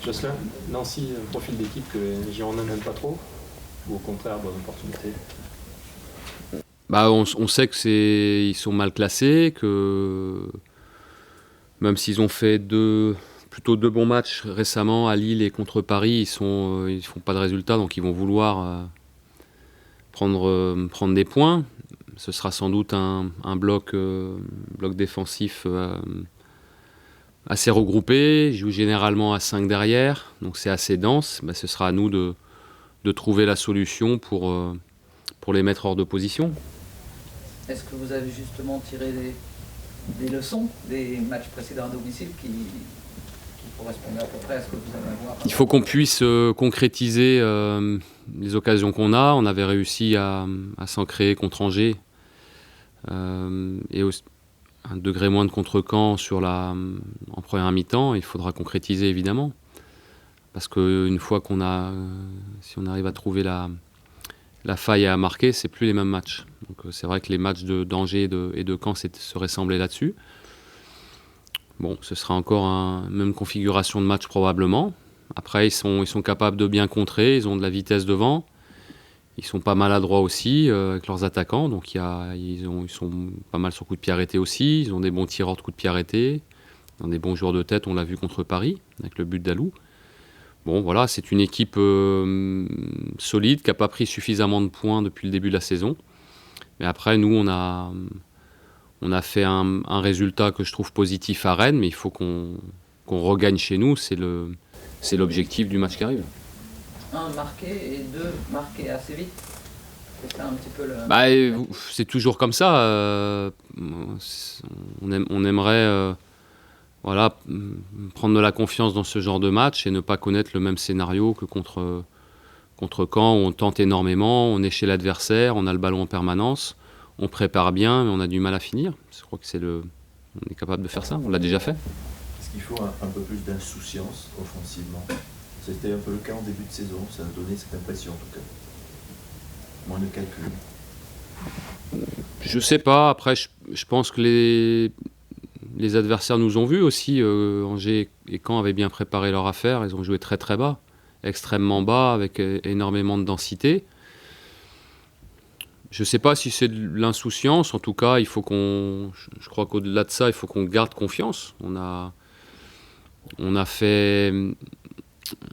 Jocelyn, Nancy, un profil d'équipe que les Girondins n'aiment pas trop, ou au contraire, bonne opportunité? On sait qu'ils sont mal classés, que même s'ils ont fait plutôt deux bons matchs récemment à Lille et contre Paris, ils font pas de résultats, donc ils vont vouloir prendre des points. Ce sera sans doute un bloc défensif assez regroupé. Ils jouent généralement à 5 derrière, donc c'est assez dense. Ce sera à nous de trouver la solution pour les mettre hors de position. Est-ce que vous avez justement tiré des leçons des matchs précédents à domicile qui correspondaient à peu près à ce que vous allez avoir? Il faut qu'on puisse concrétiser les occasions qu'on a. On avait réussi à s'en créer contre Angers et un degré moins de contre-camp en première mi-temps. Il faudra concrétiser évidemment. Parce qu'une fois si on arrive à trouver la faille à marquer, c'est plus les mêmes matchs. Donc c'est vrai que les matchs d'Angers et de Caen se ressemblaient là-dessus. Bon, ce sera encore une même configuration de match probablement. Après, ils sont capables de bien contrer, ils ont de la vitesse devant. Ils sont pas maladroits aussi avec leurs attaquants, donc ils sont pas mal sur coup de pied arrêté aussi. Ils ont des bons tireurs de coups de pied arrêtés, ils ont des bons joueurs de tête, on l'a vu contre Paris, avec le but d'Alou. Bon, voilà, c'est une équipe solide, qui n'a pas pris suffisamment de points depuis le début de la saison. Mais après, nous, on a fait un résultat que je trouve positif à Rennes, mais il faut qu'on regagne chez nous, c'est l'objectif du match qui arrive. Un marqué et deux marqués assez vite. C'est ça un petit peu le... C'est toujours comme ça. On aimerait prendre de la confiance dans ce genre de match et ne pas connaître le même scénario que contre Caen, où on tente énormément, on est chez l'adversaire, on a le ballon en permanence, on prépare bien, mais on a du mal à finir. Je crois que on est capable de faire ça, on l'a déjà fait. Est-ce qu'il faut un peu plus d'insouciance offensivement? C'était un peu le cas en début de saison, ça a donné cette impression en tout cas. Moins de calcul. Je sais pas, après je pense que les adversaires nous ont vus aussi. Angers et Caen avaient bien préparé leur affaire, ils ont joué très très bas, extrêmement bas, avec énormément de densité. Je sais pas si c'est de l'insouciance, en tout cas, je crois qu'au-delà de ça, il faut qu'on garde confiance. On a fait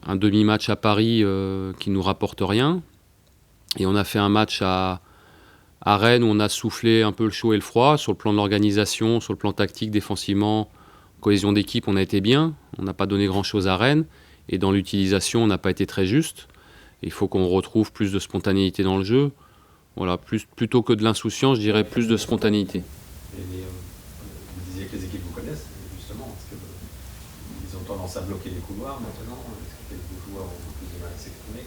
un demi-match à Paris qui nous rapporte rien, et on a fait un match à Rennes où on a soufflé un peu le chaud et le froid sur le plan de l'organisation, sur le plan tactique, défensivement, cohésion d'équipe, on a été bien, on n'a pas donné grand-chose à Rennes, et dans l'utilisation, on n'a pas été très juste. Il faut qu'on retrouve plus de spontanéité dans le jeu. Voilà, plutôt que de l'insouciance, je dirais plus de spontanéité. Vous disiez que les équipes vous connaissent, justement, parce qu'ils ont tendance à bloquer les couloirs maintenant. Est-ce que quelques joueurs ont plus de mal à s'exprimer?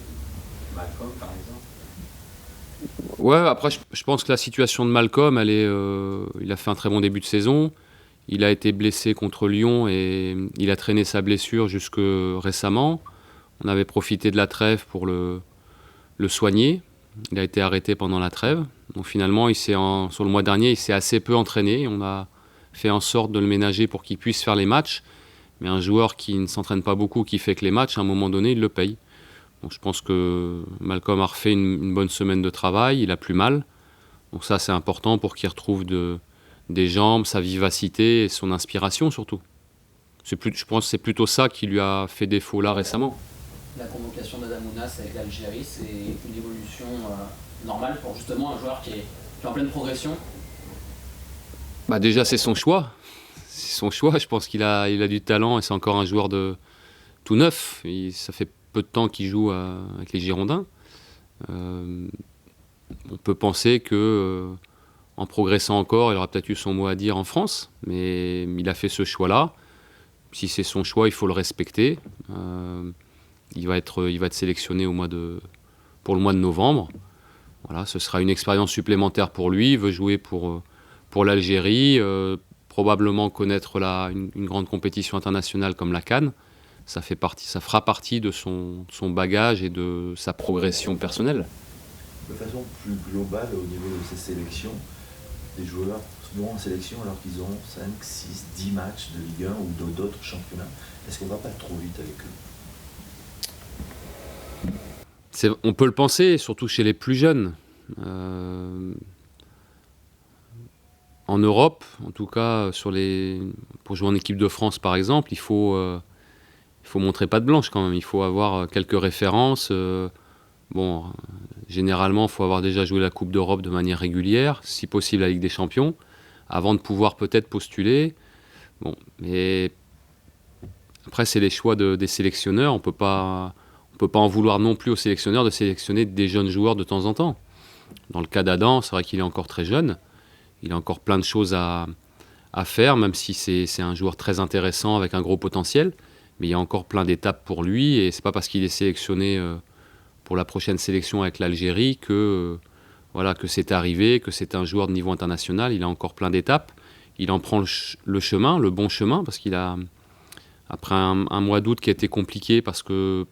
Malcolm, par exemple? Ouais, après, je pense que la situation de Malcolm, il a fait un très bon début de saison. Il a été blessé contre Lyon et il a traîné sa blessure jusque récemment. On avait profité de la trêve pour le soigner. Il a été arrêté pendant la trêve. Donc finalement, sur le mois dernier, il s'est assez peu entraîné. On a fait en sorte de le ménager pour qu'il puisse faire les matchs. Mais un joueur qui ne s'entraîne pas beaucoup, qui fait que les matchs, à un moment donné, il le paye. Donc je pense que Malcolm a refait une bonne semaine de travail. Il a plus mal. Donc ça, c'est important pour qu'il retrouve des jambes, sa vivacité et son inspiration surtout. Je pense que c'est plutôt ça qui lui a fait défaut là récemment. La convocation d'Adamounas avec l'Algérie, c'est une évolution normale pour justement un joueur qui est en pleine progression? Déjà, c'est son choix. C'est son choix. Je pense qu'il a du talent et c'est encore un joueur tout neuf. Ça fait peu de temps qu'il joue avec les Girondins. On peut penser que en progressant encore, il aura peut-être eu son mot à dire en France, mais il a fait ce choix-là. Si c'est son choix, il faut le respecter. Il va être sélectionné pour le mois de novembre. Voilà, ce sera une expérience supplémentaire pour lui. Il veut jouer pour l'Algérie, probablement connaître une grande compétition internationale comme la CAN. Ça fera partie de son bagage et de sa progression personnelle. De façon plus globale, au niveau de ces sélections, les joueurs vont en sélection alors qu'ils ont 5, 6, 10 matchs de Ligue 1 ou d'autres championnats. Est-ce qu'on ne va pas trop vite avec eux? On peut le penser, surtout chez les plus jeunes. En Europe, en tout cas, pour jouer en équipe de France par exemple, il faut montrer patte blanche quand même. Il faut avoir quelques références. Généralement, il faut avoir déjà joué la Coupe d'Europe de manière régulière, si possible la Ligue des Champions, avant de pouvoir peut-être postuler. Mais après, c'est les choix des sélectionneurs. On peut pas en vouloir non plus aux sélectionneurs de sélectionner des jeunes joueurs de temps en temps. Dans le cas d'Adam, c'est vrai qu'il est encore très jeune. Il a encore plein de choses à faire, même si c'est un joueur très intéressant avec un gros potentiel. Mais il y a encore plein d'étapes pour lui. Et c'est pas parce qu'il est sélectionné pour la prochaine sélection avec l'Algérie que c'est arrivé, que c'est un joueur de niveau international. Il a encore plein d'étapes. Il en prend le chemin, le bon chemin, parce qu'il a, après un mois d'août qui a été compliqué parce que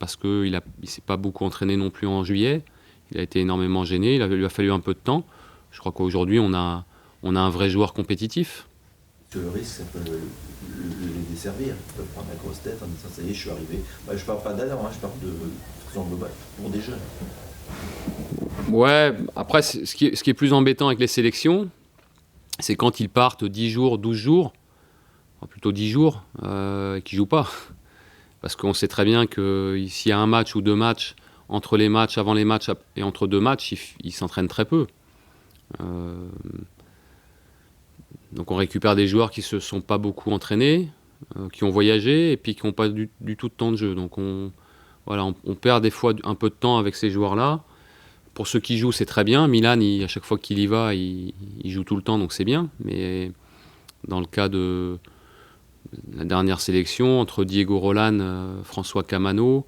il s'est pas beaucoup entraîné non plus en juillet. Il a été énormément gêné. Il lui a fallu un peu de temps. Je crois qu'aujourd'hui, on a un vrai joueur compétitif. Le risque, ça peut les desservir. Ils peuvent prendre la grosse tête en disant ça y est, je suis arrivé. Je ne parle pas d'Adam, je parle de façon globale pour des jeunes. Ouais, après, ce qui est plus embêtant avec les sélections, c'est quand ils partent 10 jours, 12 jours, enfin plutôt 10 jours, et qu'ils ne jouent pas. Parce qu'on sait très bien que s'il y a un match ou deux matchs, entre les matchs, avant les matchs et entre deux matchs, ils s'entraînent très peu. Donc on récupère des joueurs qui ne se sont pas beaucoup entraînés, qui ont voyagé et puis qui n'ont pas du tout de temps de jeu. Donc on perd des fois un peu de temps avec ces joueurs-là. Pour ceux qui jouent, c'est très bien. Milan, à chaque fois qu'il y va, il joue tout le temps, donc c'est bien. Mais dans le cas de la dernière sélection, entre Diego Roland, François Camano,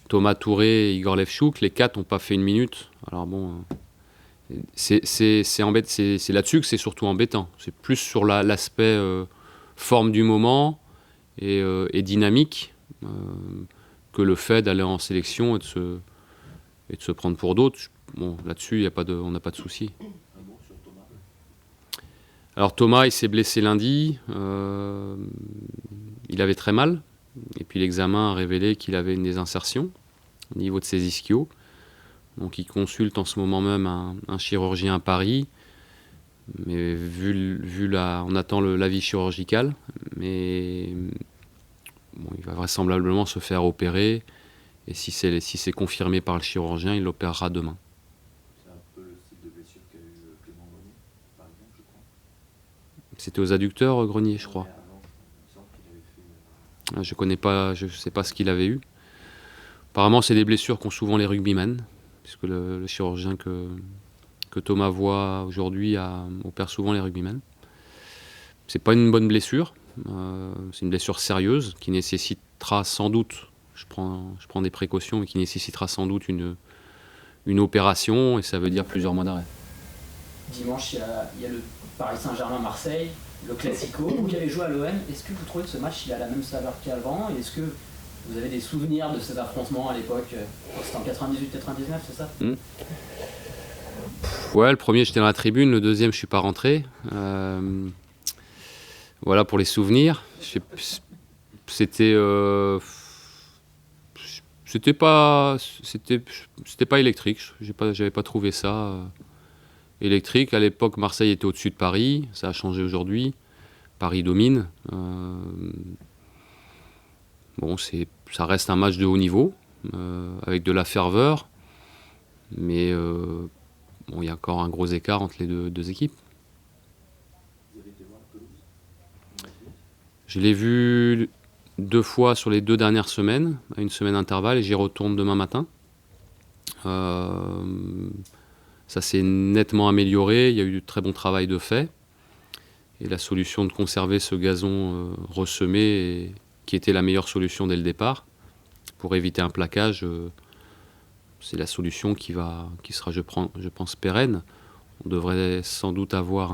Thomas Touré et Igor Levchuk, les quatre n'ont pas fait une minute. Alors bon, c'est là-dessus que c'est surtout embêtant. C'est plus sur l'aspect forme du moment et dynamique que le fait d'aller en sélection et de se prendre pour d'autres. Bon, là-dessus, on n'a pas de souci. Alors Thomas, il s'est blessé lundi. Il avait très mal. Et puis l'examen a révélé qu'il avait une désinsertion au niveau de ses ischios. Donc il consulte en ce moment même un chirurgien à Paris. Mais on attend l'avis chirurgical. Mais il va vraisemblablement se faire opérer. Et si c'est confirmé par le chirurgien, il l'opérera demain. C'est un peu le style de blessure qu'a eu Clément Grenier, par exemple, je crois. C'était aux adducteurs, Grenier, je crois. Il me semble qu'il avait fait... Je connais pas, je sais pas ce qu'il avait eu. Apparemment, c'est des blessures qu'ont souvent les rugbymen, puisque le chirurgien que Thomas voit aujourd'hui opère souvent les rugbymen. C'est pas une bonne blessure. C'est une blessure sérieuse qui nécessitera sans doute, je prends des précautions, mais qui nécessitera sans doute une opération, et ça veut dire plusieurs mois d'arrêt. Dimanche, il y a le Paris Saint-Germain-Marseille, le Classico. Vous qui avez joué à l'OM, est-ce que vous trouvez que ce match il a la même saveur qu'avant? Et est-ce que vous avez des souvenirs de cet affrontement à l'époque? C'était en 98-99, c'est ça? Ouais, le premier, j'étais dans la tribune. Le deuxième, je suis pas rentré. Voilà pour les souvenirs. C'était pas électrique. J'avais pas trouvé ça électrique. À l'époque, Marseille était au-dessus de Paris. Ça a changé aujourd'hui. Paris domine. Ça reste un match de haut niveau, avec de la ferveur. Mais il y a encore un gros écart entre les deux équipes. Je l'ai vu 2 fois sur les 2 dernières semaines, à une semaine d'intervalle, et j'y retourne demain matin. Ça s'est nettement amélioré, il y a eu du très bon travail de fait. Et la solution de conserver ce gazon ressemé, qui était la meilleure solution dès le départ, pour éviter un plaquage, c'est la solution qui sera, je pense, pérenne. On devrait sans doute avoir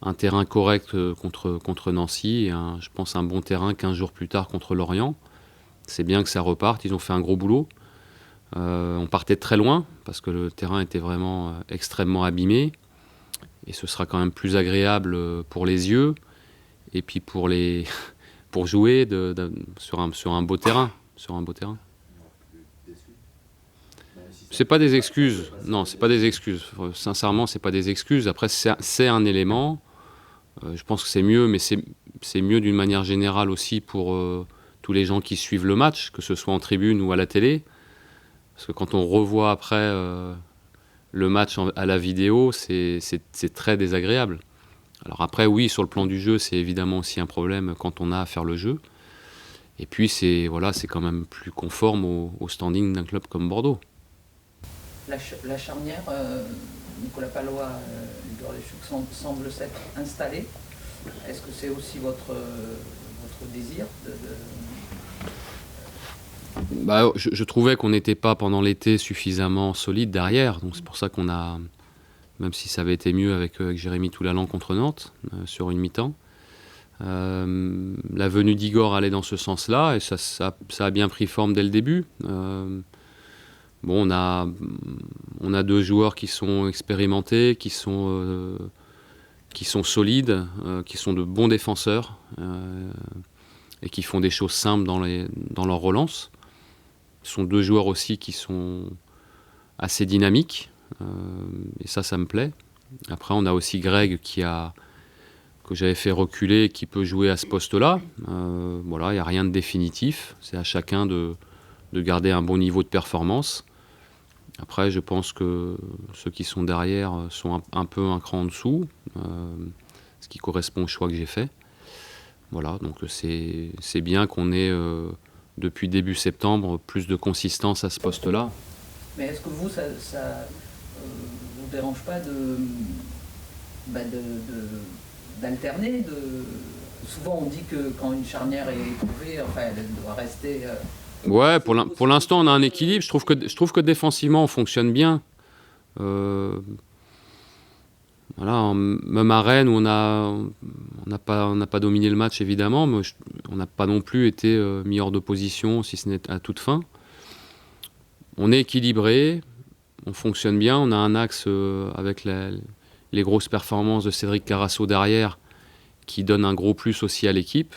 un terrain correct contre Nancy et je pense un bon terrain 15 jours plus tard contre Lorient. C'est bien que ça reparte, ils ont fait un gros boulot. On partait de très loin parce que le terrain était vraiment extrêmement abîmé et ce sera quand même plus agréable pour les yeux et puis pour jouer sur un beau terrain. C'est pas des excuses. Non, c'est pas des excuses. Sincèrement, c'est pas des excuses. Après, c'est un élément. Je pense que c'est mieux, mais c'est mieux d'une manière générale aussi pour tous les gens qui suivent le match, que ce soit en tribune ou à la télé. Parce que quand on revoit après le match à la vidéo, c'est très désagréable. Alors après, oui, sur le plan du jeu, c'est évidemment aussi un problème quand on a à faire le jeu. Et puis, c'est quand même plus conforme au standing d'un club comme Bordeaux. La charnière, Nicolas Pallois, Igor Lechuk semble s'être installé. Est-ce que c'est aussi votre désir Bah, je trouvais qu'on n'était pas pendant l'été suffisamment solide derrière. Donc c'est pour ça qu'on a, même si ça avait été mieux avec Jérémy Toulalan contre Nantes sur une mi-temps, la venue d'Igor allait dans ce sens-là et ça a bien pris forme dès le début. Bon, on a deux joueurs qui sont expérimentés, qui sont solides, qui sont de bons défenseurs et qui font des choses simples dans leur relance. Ce sont deux joueurs aussi qui sont assez dynamiques et ça me plaît. Après, on a aussi Greg que j'avais fait reculer et qui peut jouer à ce poste-là. Voilà, il n'y a rien de définitif. C'est à chacun de garder un bon niveau de performance. Après, je pense que ceux qui sont derrière sont un peu un cran en dessous, ce qui correspond au choix que j'ai fait. Voilà, donc c'est bien qu'on ait, depuis début septembre, plus de consistance à ce poste-là. Mais est-ce que vous, ça vous dérange pas d'alterner Souvent, on dit que quand une charnière est éprouvée, enfin, elle doit rester... Ouais, pour l'instant, on a un équilibre. Je trouve que défensivement, on fonctionne bien. Voilà, même à Rennes, où on n'a pas dominé le match, évidemment, mais on n'a pas non plus été mis hors d'opposition, si ce n'est à toute fin. On est équilibré, on fonctionne bien. On a un axe avec les grosses performances de Cédric Carasso derrière, qui donne un gros plus aussi à l'équipe.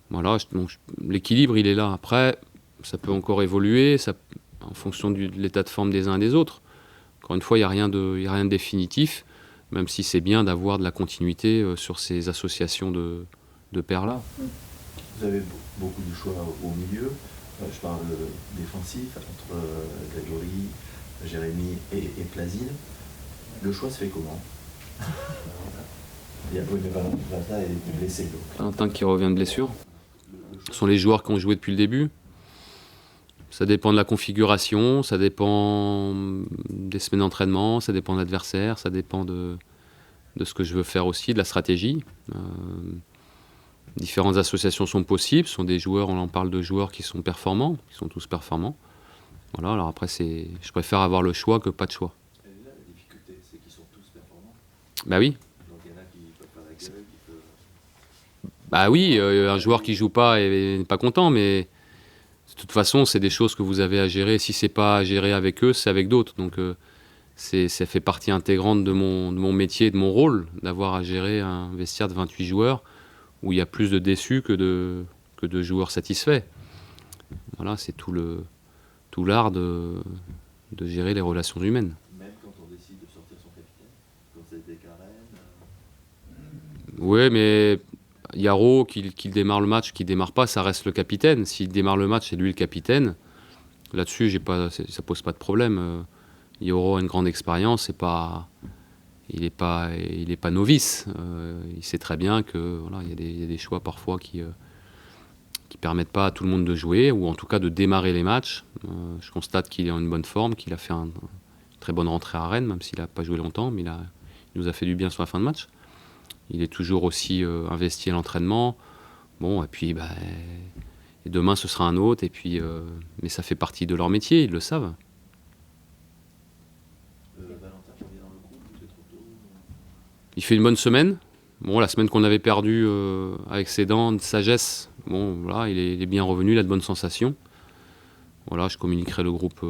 Voilà, donc l'équilibre, il est là. Après, ça peut encore évoluer en fonction de l'état de forme des uns et des autres. Encore une fois, il n'y a rien de définitif, même si c'est bien d'avoir de la continuité sur ces associations de paires-là. Vous avez beaucoup de choix au milieu. Je parle défensif, entre Grégory, Jérémy et Plasine. Le choix se fait comment? Il y a Valentin est blessé. Valentin qui revient de blessure. Ce sont les joueurs qui ont joué depuis le début. Ça dépend de la configuration, ça dépend des semaines d'entraînement, ça dépend de l'adversaire, ça dépend de ce que je veux faire aussi, de la stratégie. Différentes associations sont possibles, ce sont des joueurs, on en parle de joueurs qui sont performants, qui sont tous performants. Voilà, alors après, je préfère avoir le choix que pas de choix. Et là, la difficulté, c'est qu'ils sont tous performants. Bah oui. Donc il y en a qui peuvent faire la gueule, qui peuvent... Bah oui, un joueur qui joue pas est pas content, mais de toute façon, c'est des choses que vous avez à gérer. Si c'est pas à gérer avec eux, c'est avec d'autres. Donc ça fait partie intégrante de mon métier, de mon rôle, d'avoir à gérer un vestiaire de 28 joueurs où il y a plus de déçus que de joueurs satisfaits. Voilà, c'est tout l'art de gérer les relations humaines. Même quand on décide de sortir son capitaine, quand c'est des carènes... Oui, mais Yaro, qu'il démarre le match, qu'il démarre pas, ça reste le capitaine. S'il démarre le match, c'est lui le capitaine. Là-dessus, ça pose pas de problème. Yaro a une grande expérience, il n'est pas novice. Il sait très bien que voilà, il y a des choix parfois qui permettent pas à tout le monde de jouer, ou en tout cas de démarrer les matchs. Je constate qu'il est en une bonne forme, qu'il a fait une très bonne rentrée à Rennes, même s'il n'a pas joué longtemps, mais il nous a fait du bien sur la fin de match. Il est toujours aussi investi à l'entraînement. Bon, et puis et demain ce sera un autre. Et puis, mais ça fait partie de leur métier, ils le savent. Valentin revient dans le groupe, c'est trop tôt. Il fait une bonne semaine. Bon, la semaine qu'on avait perdue avec ses dents de sagesse, bon, voilà, il est bien revenu, il a de bonnes sensations. Voilà, je communiquerai le groupe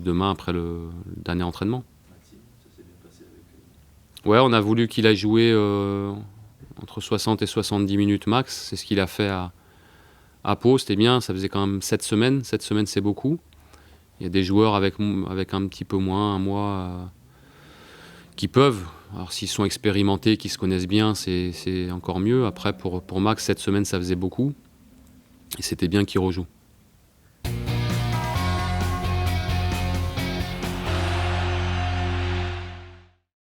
demain après le dernier entraînement. Maxime, ça s'est bien passé avec Ouais, on a voulu qu'il aille jouer entre 60 et 70 minutes max. C'est ce qu'il a fait à Pau. C'était bien, ça faisait quand même 7 semaines. 7 semaines, c'est beaucoup. Il y a des joueurs avec un petit peu moins, un mois, qui peuvent. Alors s'ils sont expérimentés, qu'ils se connaissent bien, c'est encore mieux. Après, pour Max, cette semaine, ça faisait beaucoup. Et c'était bien qu'il rejoue.